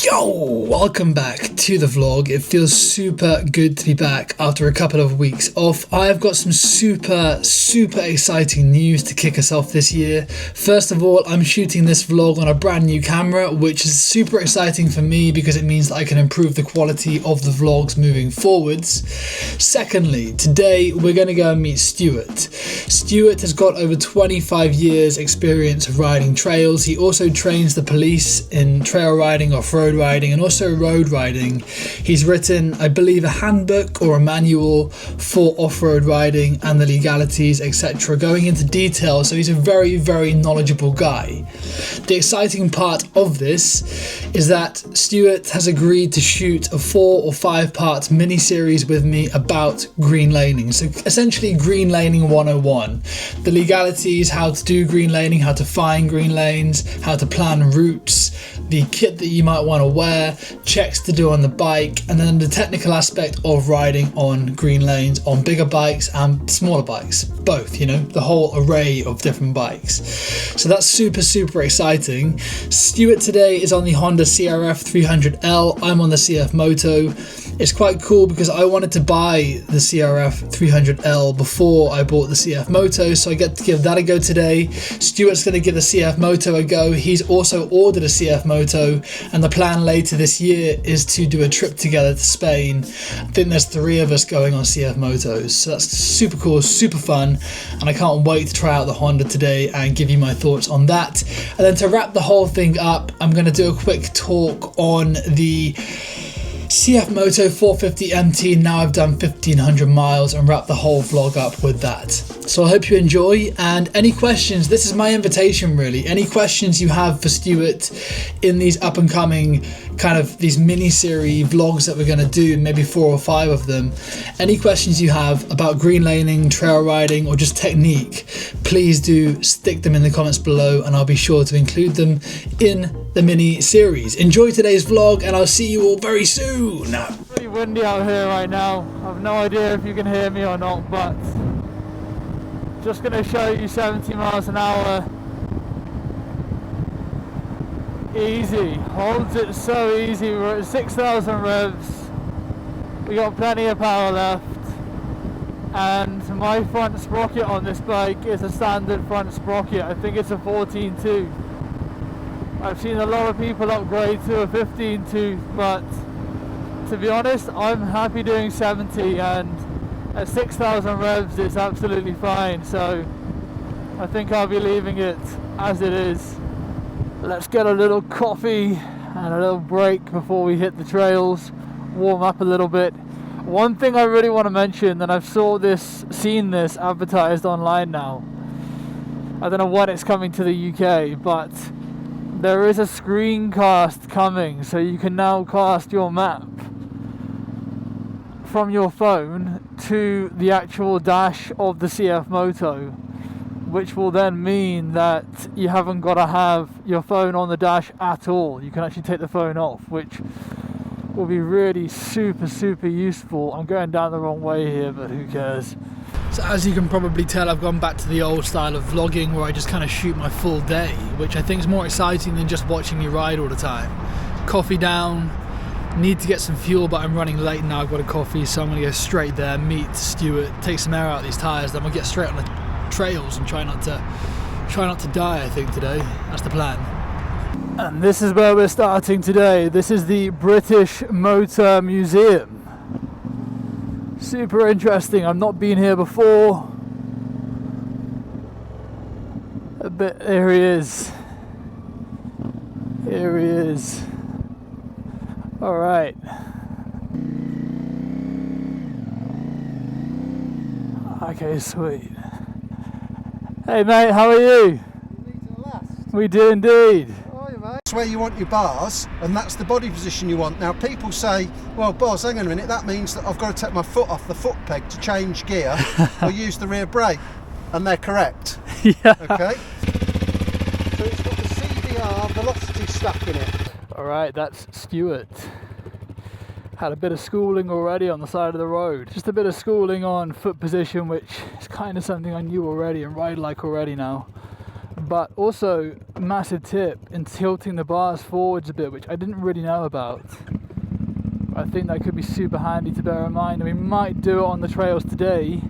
Yo, welcome back to the vlog. It feels super good to be back after a couple of weeks off. I've got some super exciting news to kick us off this year. First of all, I'm shooting this vlog on a brand new camera, which is super exciting for me because it means that I can improve the quality of the vlogs moving forwards. Secondly, today we're going to go and meet Stewart. Stewart has got over 25 years experience of riding trails. He also trains the police in trail riding, off-road riding, and also road riding. He's written, I believe, a handbook or a manual for off-road riding and the legalities, etc., going into detail. So he's a very knowledgeable guy. The exciting part of this is that Stewart has agreed to shoot a 4 or 5 part mini-series with me about greenlaning. So essentially Greenlaning 101. The legalities, how to do greenlaning, how to find green lanes, how to plan routes, the kit that you might want to wear, checks to do on the bike, and then the technical aspect of riding on green lanes on bigger bikes and smaller bikes, both, you know, the whole array of different bikes. So that's super exciting. Stewart today is on the Honda CRF 300L. I'm on the CF Moto. It's quite cool because I wanted to buy the CRF 300L before I bought the CF Moto, so I get to give that a go today. Stewart's going to give the CF Moto a go. He's also ordered a CF Moto, and the plan later this year is to do a trip together to Spain. I think there's 3 of us going on CF Motos, so that's super cool, super fun, and I can't wait to try out the Honda today and give you my thoughts on that. And then to wrap the whole thing up, I'm going to do a quick talk on the CF Moto 450 MT. Now I've done 1500 miles and wrap the whole vlog up with that. So I hope you enjoy, and any questions, this is my invitation really, any questions you have for Stewart in these up and coming kind of these mini-series vlogs that we're going to do, maybe 4 or 5 of them, any questions you have about greenlaning, trail riding, or just technique, please do stick them in the comments below and I'll be sure to include them in the mini-series. Enjoy today's vlog and I'll see you all very soon. It's pretty windy out here right now. I have no idea if you can hear me or not, but just going to show you 70 miles an hour. Easy, holds it so easy. We're at 6,000 revs. We got plenty of power left, and my front sprocket on this bike is a standard front sprocket. I think it's a 14-2. I've seen a lot of people upgrade to a 15-2, but to be honest, I'm happy doing 70, and at 6,000 revs it's absolutely fine, so I think I'll be leaving it as it is. Let's get a little coffee and a little break before we hit the trails, warm up a little bit. One thing I really want to mention, and I've seen this advertised online now, I don't know when it's coming to the UK, but there is a screencast coming, so you can now cast your map from your phone to the actual dash of the CF Moto, which will then mean that you haven't got to have your phone on the dash at all. You can actually take the phone off, which will be really super useful. I'm going down the wrong way here, but who cares? So as you can probably tell, I've gone back to the old style of vlogging where I just kind of shoot my full day, which I think is more exciting than just watching me ride all the time. Coffee down, need to get some fuel, but I'm running late now. I've got a coffee, so I'm going to go straight there, meet Stewart, take some air out of these tyres, then we'll get straight on the trails and try not to die, I think, today. That's the plan. And this is where we're starting today. This is the British Motor Museum. Super interesting. I've not been here before. Here he is. Here he is. Alright. Okay, sweet. Hey mate, how are you? We do indeed. That's where you want your bars, and that's the body position you want. Now people say, well boss, hang on a minute, that means that I've got to take my foot off the foot peg to change gear or use the rear brake, and they're correct. Yeah. Okay. So it's got the CVR velocity stuck in it. Alright, that's Stewart. Had a bit of schooling already on the side of the road. Just a bit of schooling on foot position, which is kind of something I knew already and ride like already now. But also a massive tip in tilting the bars forwards a bit, which I didn't really know about. I think that could be super handy to bear in mind, and we might do it on the trails today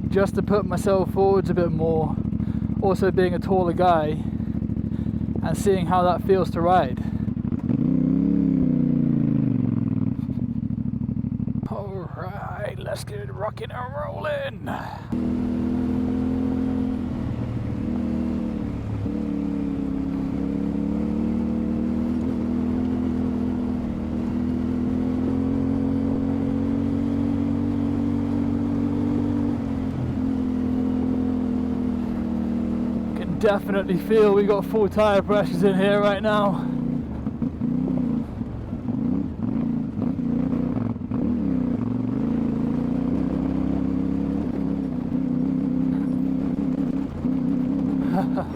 just to put myself forwards a bit more, also being a taller guy and seeing how that feels to ride. Alright, let's get it rocking and rolling. Definitely feel we got full tyre pressures in here right now.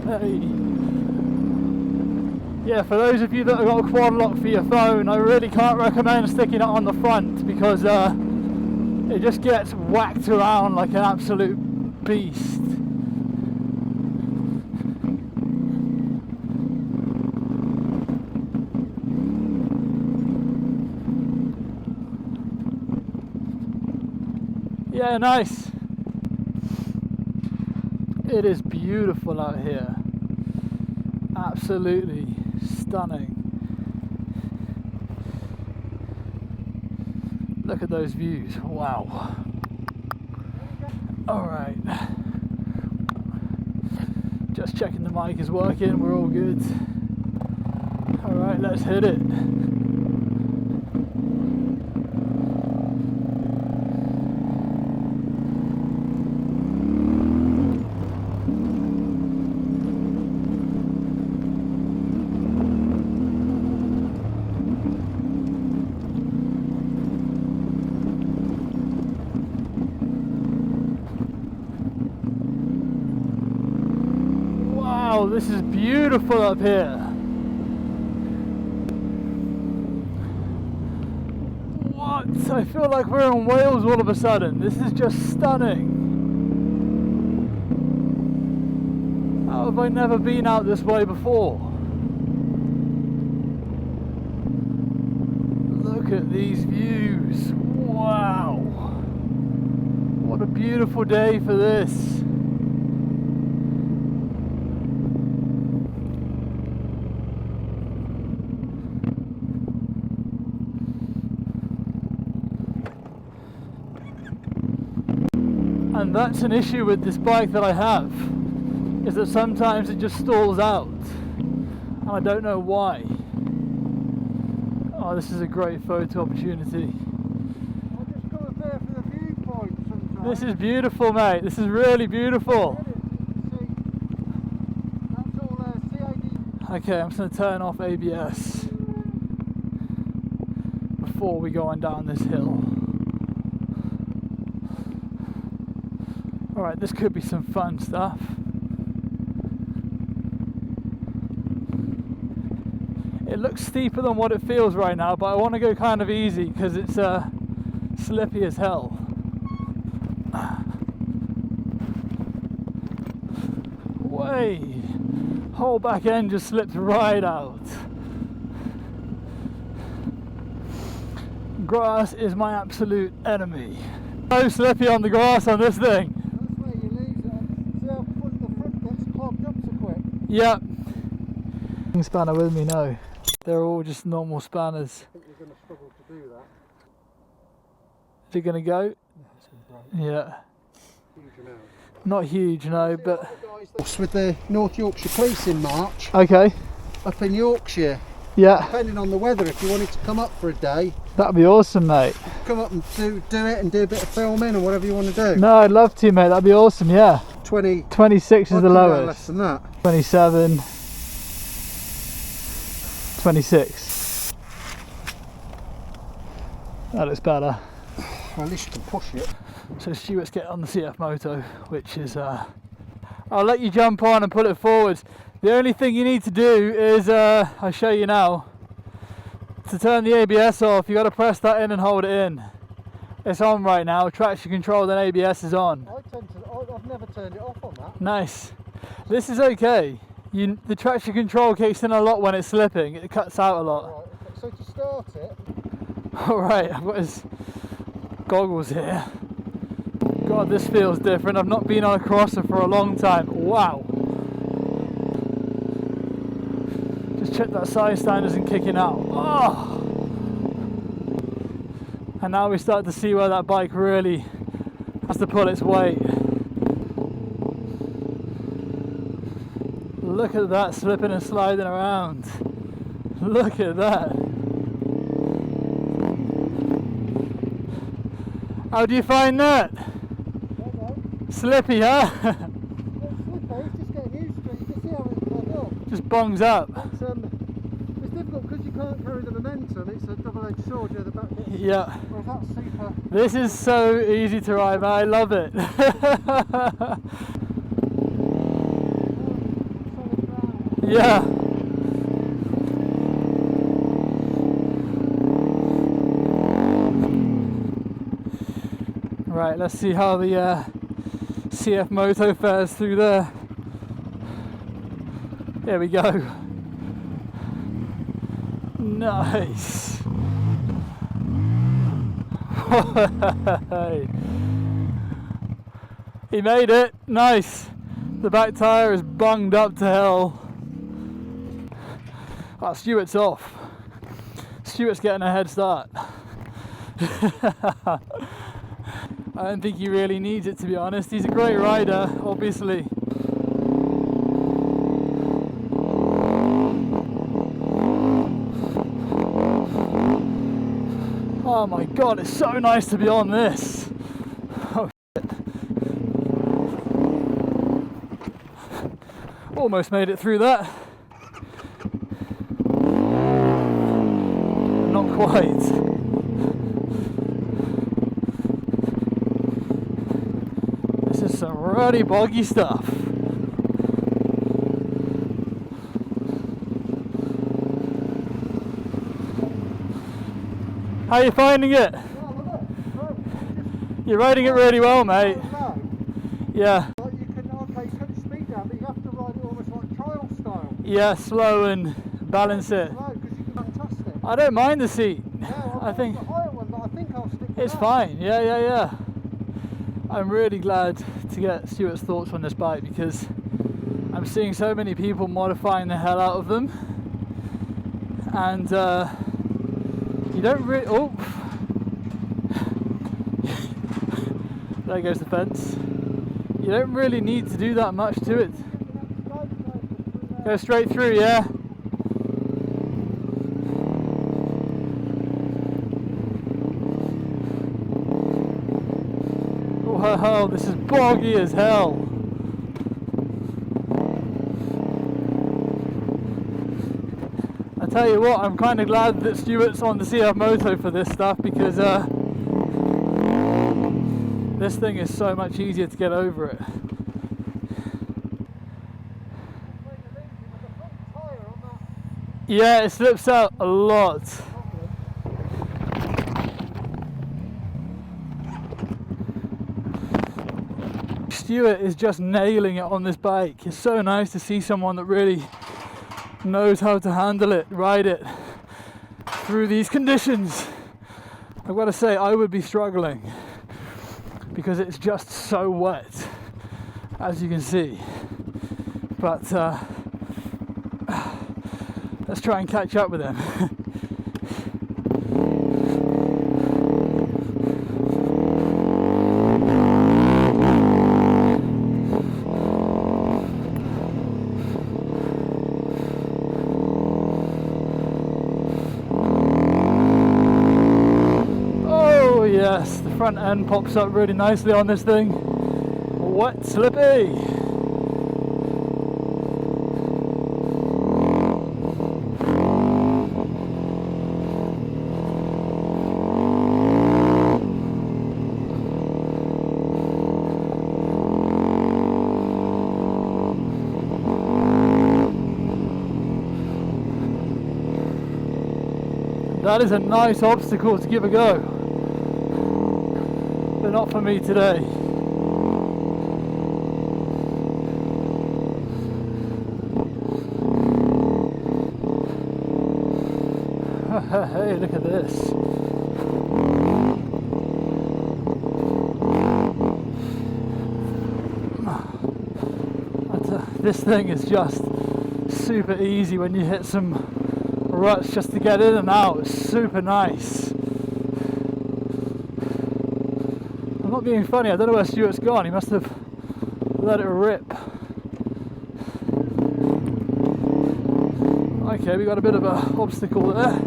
Hey. Yeah, for those of you that have got a quad lock for your phone, I really can't recommend sticking it on the front because it just gets whacked around like an absolute beast. Yeah, nice. It is beautiful out here. Absolutely stunning. Look at those views. Wow. Alright. Just checking the mic is working. We're all good. Alright, let's hit it. Wow, this is beautiful up here. What? I feel like we're in Wales all of a sudden. This is just stunning. How have I never been out this way before? Look at these views. Wow. What a beautiful day for this. And that's an issue with this bike that I have, is that sometimes it just stalls out, and I don't know why. Oh, this is a great photo opportunity. I'll just go up there for the viewpoint sometimes. This is beautiful, mate. This is really beautiful. That's all CID. Okay, I'm just going to turn off ABS before we go on down this hill. Alright, this could be some fun stuff. It looks steeper than what it feels right now, but I want to go kind of easy because it's slippy as hell. Way! Whole back end just slipped right out. Grass is my absolute enemy. So slippy on the grass on this thing. Yep. Spanner with me, no. They're all just normal spanners. I think you're going to struggle to do that. Is it going to go? Yeah. Huge amount. Not huge, no, but... With the North Yorkshire Police in March, Okay. up in Yorkshire, Yeah. depending on the weather, if you wanted to come up for a day, That'd be awesome, mate. come up and do it and do a bit of filming or whatever you want to do. No, I'd love to, mate. That'd be awesome, yeah. 26 is the lowest. Less than that. 27. 26. That looks better. Well, at least you can push it. So Stewart's getting on the CF Moto, which is... I'll let you jump on and pull it forwards. The only thing you need to do is, I'll show you now. To turn the ABS off, you got to press that in and hold it in. It's on right now. Traction control, then ABS is on. I've never turned it off on that. Nice. This is okay. The traction control kicks in a lot when it's slipping. It cuts out a lot. Right, okay. So to start it, Alright, I've got his goggles here. God, this feels different. I've not been on a crosser for a long time. Wow. Just check that side stand isn't kicking out. Oh. And now we start to see where that bike really has to pull its weight. Look at that, slipping and sliding around. Look at that. How do you find that? Slippy, huh? it's just getting used to it. You can see how it goes up. Just bongs up. It's difficult because you can't carry the momentum. It's a double-edged sword, the back bit. Yeah. Whereas that's super. This is so easy to ride, man. I love it. Yeah. Right, let's see how the CF Moto fares through there. There we go. Nice. He made it. Nice. The back tyre is bunged up to hell. Oh, Stewart's off. Stewart's getting a head start. I don't think he really needs it, to be honest. He's a great rider, obviously. Oh my god, it's so nice to be on this. Oh shit. Almost made it through that. Not quite. This is some ruddy boggy stuff. How are you finding it? Yeah, I love it. You're riding it really well, mate. Yeah. Like you can, okay, you cut the speed down, but you have to ride it almost like trial style. Yeah, slow and balance it. Slow, because you can fantastic. I don't mind the seat. Yeah, I think the higher one, but I think I'll stick with it's that. fine. Yeah. I'm really glad to get Stewart's thoughts on this bike because I'm seeing so many people modifying the hell out of them, and you don't really. Oh, there goes the fence. You don't really need to do that much to it. Go straight through, yeah. Wow, this is boggy as hell. I tell you what, I'm kind of glad that Stewart's on the CF Moto for this stuff because this thing is so much easier to get over it. Yeah, it slips out a lot. Stewart is just nailing it on this bike. It's so nice to see someone that really knows how to handle it, ride it through these conditions. I've got to say, I would be struggling because it's just so wet, as you can see. But let's try and catch up with him. Yes, the front end pops up really nicely on this thing. Wet, slippy. That is a nice obstacle to give a go. But not for me today. Hey, look at this. This thing is just super easy when you hit some ruts just to get in and out. It's super nice. I'm not being funny, I don't know where Stewart's gone. He must have let it rip. Okay, we got a bit of an obstacle there.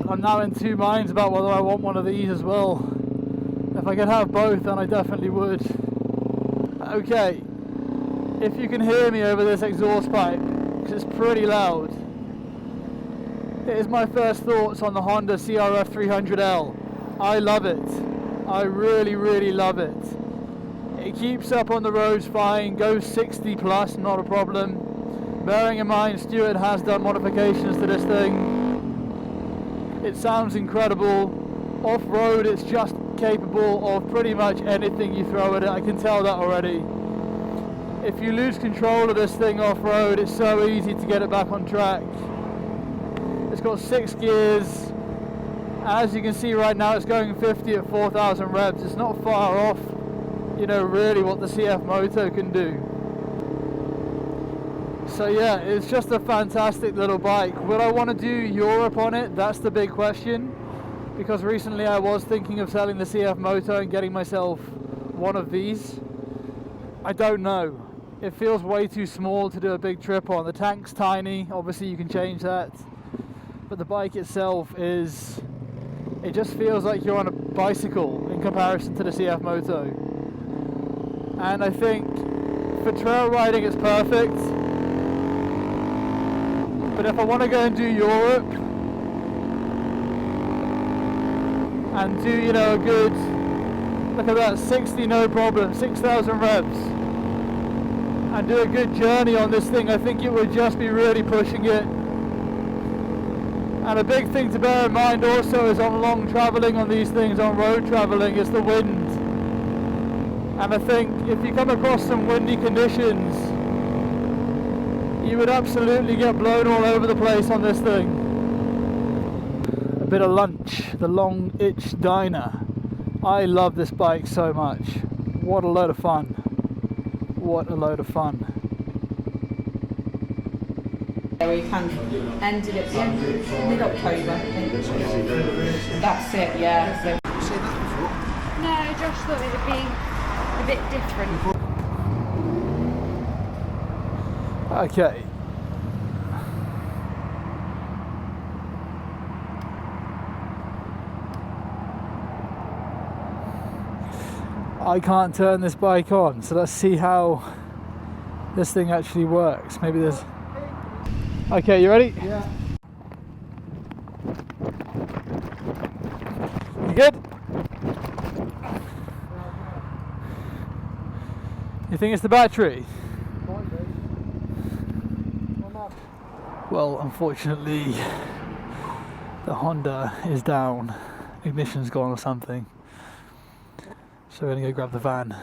I'm now in two minds about whether I want one of these as well. If I could have both, then I definitely would. Okay, if you can hear me over this exhaust pipe, because it's pretty loud, here's my first thoughts on the Honda CRF 300L. I love it. I really, really love it. It keeps up on the roads fine, goes 60 plus, not a problem. Bearing in mind, Stewart has done modifications to this thing. It sounds incredible. Off-road, it's just capable of pretty much anything you throw at it. I can tell that already. If you lose control of this thing off-road, it's so easy to get it back on track. It's got 6 gears. As you can see right now, it's going 50 at 4,000 revs. It's not far off, you know, really what the CF Moto can do. So yeah, it's just a fantastic little bike. Would I want to do Europe on it? That's the big question. Because recently I was thinking of selling the CF Moto and getting myself one of these. I don't know. It feels way too small to do a big trip on. The tank's tiny, obviously you can change that. But the bike itself is... it just feels like you're on a bicycle in comparison to the CF Moto. And I think for trail riding it's perfect. But if I want to go and do Europe and do, you know, a good, look at that, 60 no problem, 6,000 revs, and do a good journey on this thing, I think it would just be really pushing it. And a big thing to bear in mind also is on long travelling on these things, on road travelling, is the wind. And I think if you come across some windy conditions, you would absolutely get blown all over the place on this thing. A bit of lunch, the Long Itch Diner. I love this bike so much. What a load of fun. What a load of fun. We can ended at the end of mid-October, I think. That's it, yeah. So. No, Josh thought it would be a bit different. Okay. I can't turn this bike on, so let's see how this thing actually works. Maybe there's... Okay, you ready? Yeah. You good? You think it's the battery? Well, unfortunately, the Honda is down. Ignition's gone or something. So we're gonna go grab the van.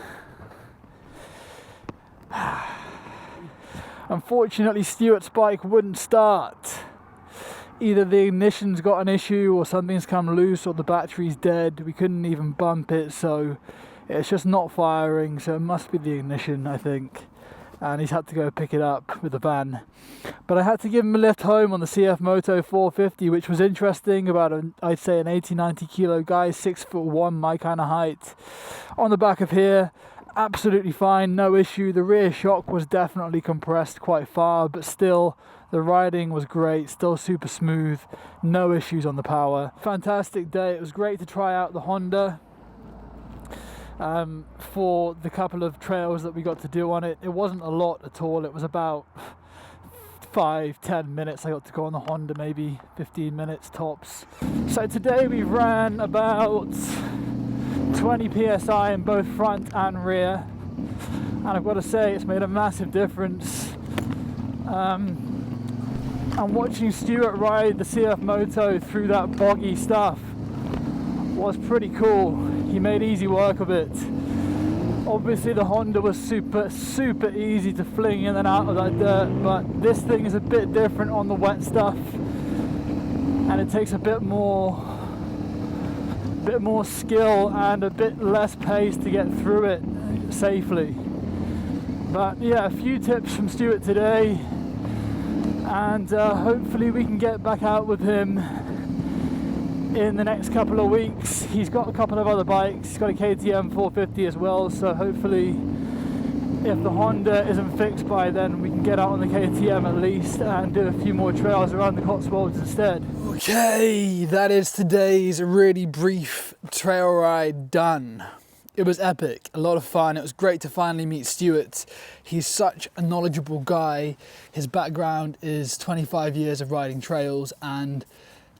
Unfortunately, Stewart's bike wouldn't start. Either the ignition's got an issue or something's come loose or the battery's dead. We couldn't even bump it, so it's just not firing, so it must be the ignition, I think. And he's had to go pick it up with the van. But I had to give him a lift home on the CF Moto 450, which was interesting. About, I'd say, an 80-90 kilo guy, 6'1", my kind of height. On the back of here, absolutely fine, no issue. The rear shock was definitely compressed quite far, but still, the riding was great, still super smooth, no issues on the power. Fantastic day. It was great to try out the Honda. For the couple of trails that we got to do on it. It wasn't a lot at all. It was about 5-10 minutes I got to go on the Honda, maybe 15 minutes tops. So today we ran about 20 psi in both front and rear. and I've got to say it's made a massive difference. And watching Stewart ride the CF Moto through that boggy stuff was pretty cool. He made easy work of it. Obviously the Honda was super easy to fling in and out of that dirt, but this thing is a bit different on the wet stuff, and it takes a bit more skill and a bit less pace to get through it safely. But yeah, a few tips from Stewart today, and hopefully we can get back out with him in the next couple of weeks. He's got a couple of other bikes. He's got a KTM 450 as well, so hopefully if the Honda isn't fixed by then, we can get out on the KTM at least and do a few more trails around the Cotswolds instead. Okay, that is today's really brief trail ride done. It was epic, a lot of fun. It was great to finally meet Stewart. He's such a knowledgeable guy. His background is 25 years of riding trails and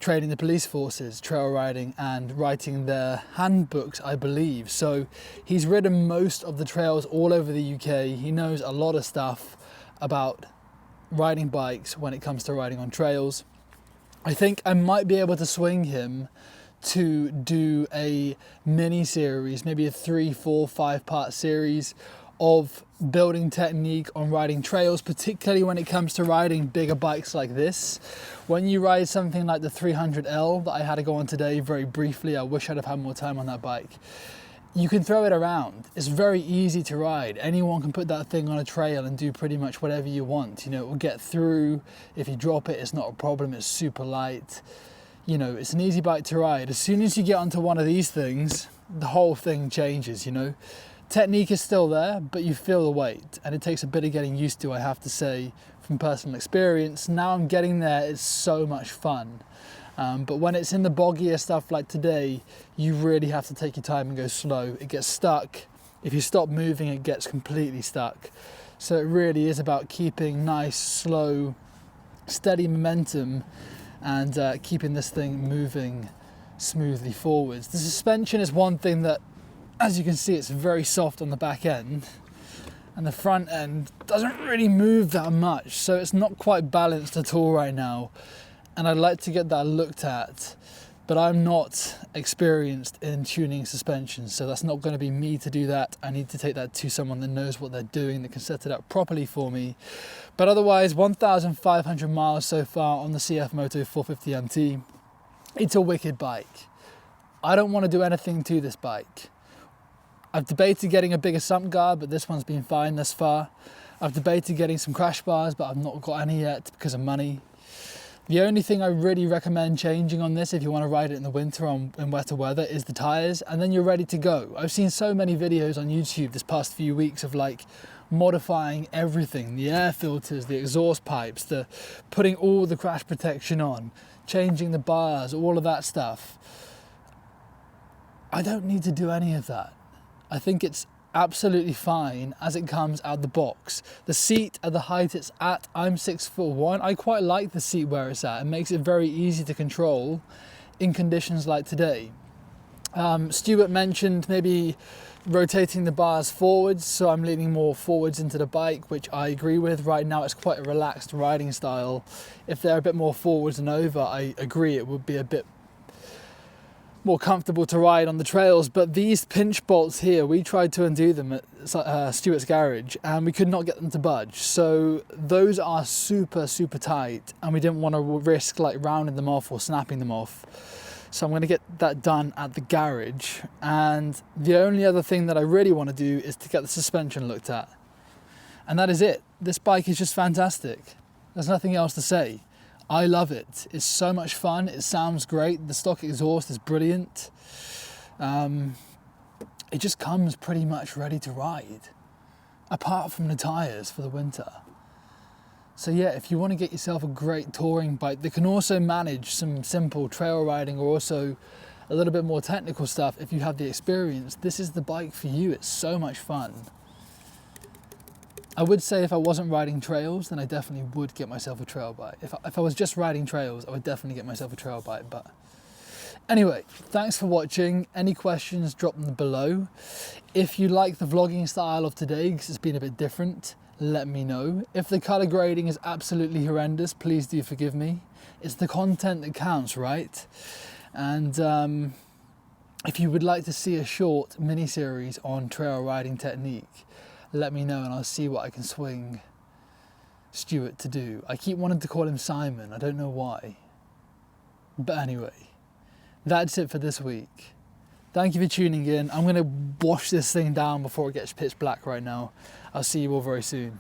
training the police forces, trail riding, and writing their handbooks, I believe. So he's ridden most of the trails all over the UK. He knows a lot of stuff about riding bikes when it comes to riding on trails. I think I might be able to swing him to do a mini series, maybe a 3, 4, 5 part series of building technique on riding trails, particularly when it comes to riding bigger bikes like this. When you ride something like the 300L that I had to go on today very briefly, I wish I'd have had more time on that bike. You can throw it around. It's very easy to ride. Anyone can put that thing on a trail and do pretty much whatever you want. You know, it will get through. If you drop it, it's not a problem. It's super light. You know, it's an easy bike to ride. As soon as you get onto one of these things, the whole thing changes, you know. Technique is still there, but you feel the weight, and it takes a bit of getting used to, I have to say, from personal experience. Now I'm getting there, it's so much fun. But when it's in the boggier stuff like today, you really have to take your time and go slow. It gets stuck. If you stop moving, it gets completely stuck. So it really is about keeping nice, slow, steady momentum and keeping this thing moving smoothly forwards. The suspension is one thing that, as you can see, it's very soft on the back end, and the front end doesn't really move that much, so it's not quite balanced at all right now, and I'd like to get that looked at, but I'm not experienced in tuning suspension, so that's not going to be me to do that. I need to take that to someone that knows what they're doing, that can set it up properly for me. But otherwise, 1,500 miles so far on the CF Moto 450 MT. It's a wicked bike. I don't want to do anything to this bike. I've debated getting a bigger sump guard, but this one's been fine thus far. I've debated getting some crash bars, but I've not got any yet because of money. The only thing I really recommend changing on this, if you want to ride it in the winter in wetter weather, is the tyres, and then you're ready to go. I've seen so many videos on YouTube this past few weeks of like modifying everything, the air filters, the exhaust pipes, the putting all the crash protection on, changing the bars, all of that stuff. I don't need to do any of that. I think it's absolutely fine as it comes out the box. The seat at the height it's at, I'm 6'1". I quite like the seat where it's at. It makes it very easy to control in conditions like today. Stewart mentioned maybe rotating the bars forwards, so I'm leaning more forwards into the bike, which I agree with. Right now it's quite a relaxed riding style. If they're a bit more forwards and over, I agree it would be a bit more comfortable to ride on the trails. But these pinch bolts here, we tried to undo them at Stewart's garage and we could not get them to budge. So those are super tight, and we didn't want to risk like rounding them off or snapping them off. So I'm going to get that done at the garage. And the only other thing that I really want to do is to get the suspension looked at. And that is it. This bike is just fantastic. There's nothing else to say. I love it. It's so much fun. It sounds great. The stock exhaust is brilliant. It just comes pretty much ready to ride, apart from the tyres for the winter. So yeah, if you want to get yourself a great touring bike that can also manage some simple trail riding or also a little bit more technical stuff, if you have the experience, this is the bike for you. It's so much fun. I would say if I wasn't riding trails, then I definitely would get myself a trail bike. If I was just riding trails, I would definitely get myself a trail bike. But Anyway, thanks for watching. Any questions, drop them below. If you like the vlogging style of today, because it's been a bit different, let me know. If the color grading is absolutely horrendous, please do forgive me. It's the content that counts, right? And if you would like to see a short mini-series on trail riding technique, let me know and I'll see what I can swing Stewart to do. I keep wanting to call him Simon, I don't know why. But anyway, that's it for this week. Thank you for tuning in. I'm gonna wash this thing down before it gets pitch black right now. I'll see you all very soon.